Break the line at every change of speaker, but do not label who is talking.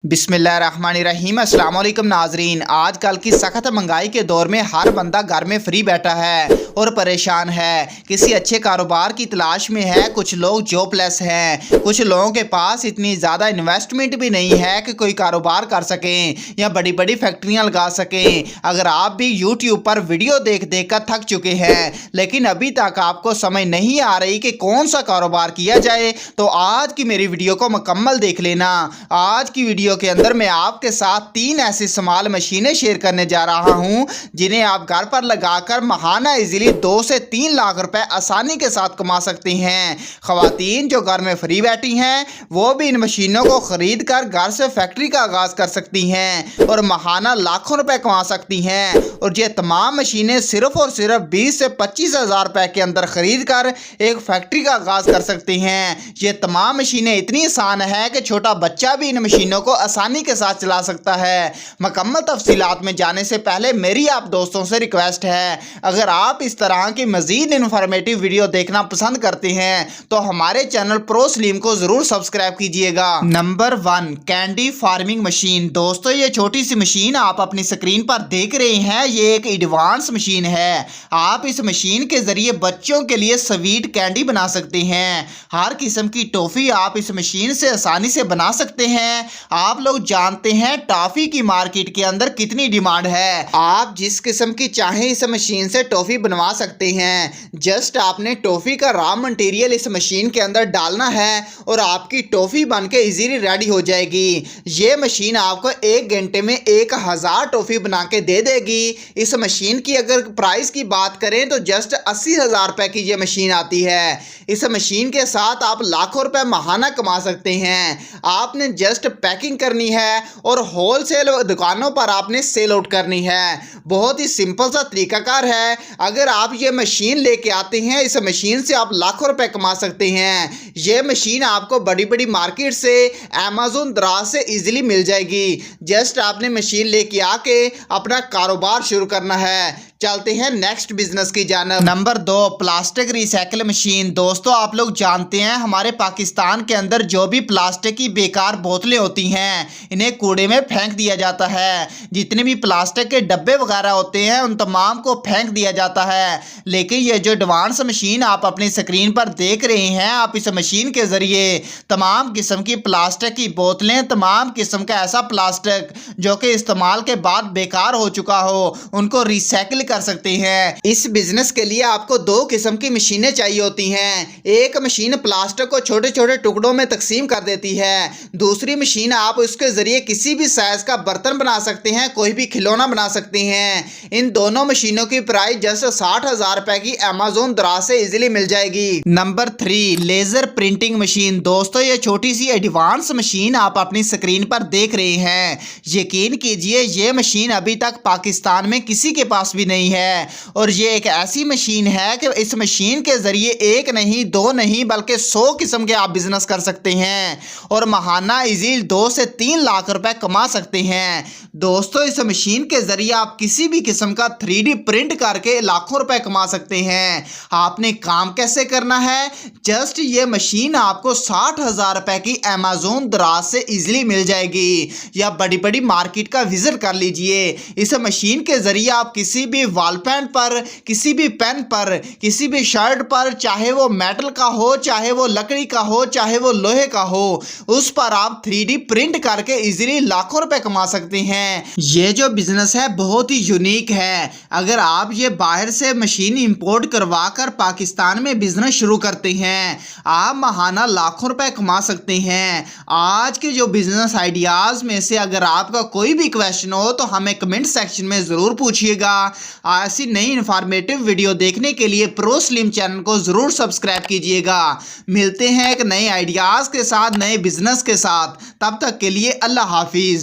बिस्मिल्लाहिर्रहमानिर्रहीम। अस्सलाम वालेकुम नाजरीन। आजकल की सख्त महंगाई के दौर में हर बंदा घर में फ्री बैठा है और परेशान है, किसी अच्छे कारोबार की तलाश में है। कुछ लोग जॉबलेस हैं, कुछ लोगों के पास इतनी ज़्यादा इन्वेस्टमेंट भी नहीं है कि कोई कारोबार कर सकें या बड़ी बड़ी फैक्ट्रियां लगा सकें। अगर आप भी यूट्यूब पर वीडियो देख देख कर थक चुके हैं लेकिन अभी तक आपको समझ नहीं आ रही कि कौन सा कारोबार किया जाए, तो आज की मेरी वीडियो को मुकम्मल देख लेना। आज की वीडियो के अंदर मैं आपके साथ 3 ऐसी स्मॉल मशीनें शेयर करने जा रहा हूं जिन्हें आप घर पर लगाकर महाना इजीली 2 से 3 लाख रुपए आसानी के साथ कमा सकती हैं। खवातीन जो घर में फ्री बैठी हैं वो भी इन मशीनों को खरीद कर घर से फैक्ट्री का आगाज कर सकती हैं और महाना लाखों रुपए कमा सकती हैं। और ये तमाम मशीनें सिर्फ और सिर्फ 20 से 25 हज़ार रुपए के अंदर खरीद कर एक फैक्ट्री का आगाज कर सकती हैं। ये तमाम मशीनें इतनी आसान है कि छोटा बच्चा भी इन मशीनों को आसानी के साथ चला सकता है। मुकम्मल तफसीलात में जाने से पहले मेरी आप दोस्तों से रिक्वेस्ट है, अगर आप इस तरह की मजीद इन्फॉर्मेटिव वीडियो देखना पसंद करते हैं तो हमारे चैनल प्रो स्लिम को जरूर सब्सक्राइब कीजिएगा। Number 1, candy farming machine. दोस्तों ये छोटी सी मशीन आप अपनी स्क्रीन पर देख रहे हैं, ये एक एडवांस मशीन है। आप इस मशीन के जरिए बच्चों के लिए स्वीट कैंडी बना सकते हैं। हर किस्म की टॉफी आप इस मशीन से आसानी से बना सकते हैं। आप लोग जानते हैं टॉफी की मार्केट के अंदर कितनी डिमांड है। आप जिस किस्म की चाहें इस मशीन से टॉफी बनवा सकते हैं। जस्ट आपने टॉफी का रॉ मटेरियल इस मशीन के अंदर डालना है और आपकी टॉफी बनके इजीली रेडी हो जाएगी। ये मशीन आपको 1 घंटे में 1000 टॉफी बना के दे देगी। इस मशीन की अगर प्राइस की बात करें तो जस्ट 80,000 रुपए की ये मशीन आती है। इस मशीन के साथ आप लाखों रुपए महाना कमा सकते हैं। आपने जस्ट पैकिंग करनी है और होलसेल दुकानों पर आपने सेल आउट करनी है। बहुत ही सिंपल सा तरीकाकार है। अगर आप ये मशीन लेके आते हैं, इस मशीन से आप लाखों रुपए कमा सकते हैं। ये मशीन आपको बड़ी बड़ी मार्केट से अमेज़न दराज से इजीली मिल जाएगी। जस्ट आपने मशीन लेके आके अपना कारोबार शुरू करना है। चलते हैं नेक्स्ट बिजनेस की जानिब। Number 2, plastic recycle machine. दोस्तों आप लोग जानते हैं हमारे पाकिस्तान के अंदर जो भी प्लास्टिक की बेकार बोतलें होती हैं इन्हें कूड़े में फेंक दिया जाता है। जितने भी प्लास्टिक के डब्बे वगैरह होते हैं उन तमाम को फेंक दिया जाता है। लेकिन ये जो एडवांस मशीन आप अपनी स्क्रीन पर देख रहे हैं, आप इस मशीन के जरिए तमाम किस्म की प्लास्टिक की बोतलें, तमाम किस्म का ऐसा प्लास्टिक जो कि इस्तेमाल के बाद बेकार हो चुका हो, उनको रिसाइकिल कर सकते हैं। इस बिजनेस के लिए आपको 2 किस्म की मशीनें चाहिए होती हैं। एक मशीन प्लास्टिक को छोटे छोटे टुकड़ों में तकसीम कर देती है। दूसरी मशीन आप उसके जरिए किसी भी साइज का बर्तन बना सकते हैं, कोई भी खिलौना बना सकते हैं। इन दोनों मशीनों की प्राइस जस्ट 60,000 रुपए की अमेज़न दराज से इजीली मिल जाएगी। Number 3, laser printing machine. दोस्तों ये छोटी सी एडवांस मशीन आप अपनी स्क्रीन पर देख रहे हैं। यकीन कीजिए ये मशीन अभी तक पाकिस्तान में किसी के पास भी नहीं है और ये एक ऐसी मशीन है कि इस मशीन के जरिए 1 नहीं 2 नहीं बल्कि 100 किस्म के आप बिजनेस कर सकते हैं और महाना इजीली 2 से 3 लाख रुपए कमा सकते हैं। दोस्तों इस मशीन के जरिए आप किसी भी किस्म का 3D प्रिंट करके लाखों रुपए कमा सकते हैं। आपने काम कैसे करना है, जस्ट ये मशीन आपको 60,000 रुपए की अमेज़न दराज से इजीली मिल जाएगी या बड़ी बड़ी मार्केट का विजिट कर लीजिए। इस मशीन के जरिए आप किसी भी वॉल पेन पर, किसी भी पेन पर, किसी भी शर्ट पर, चाहे वो मेटल का हो, चाहे वो लकड़ी का हो, चाहे वो लोहे का हो, उस पर आप 3D प्रिंट करके इजीली लाखों रुपए कमा सकते हैं। ये जो बिजनेस है बहुत ही यूनिक है। अगर आप ये बाहर से मशीन इंपोर्ट करवा कर पाकिस्तान में बिजनेस शुरू करते हैं, आप महाना लाखों रुपए कमा सकते हैं। आज के जो बिजनेस आइडियाज में से अगर आपका कोई भी क्वेश्चन हो तो हमें कमेंट सेक्शन में जरूर पूछिएगा। ऐसी नई इंफॉर्मेटिव वीडियो देखने के लिए प्रो स्लिम चैनल को जरूर सब्सक्राइब कीजिएगा। मिलते हैं एक नए आइडियाज के साथ, नए बिजनेस के साथ। तब तक के लिए अल्लाह हाफिज।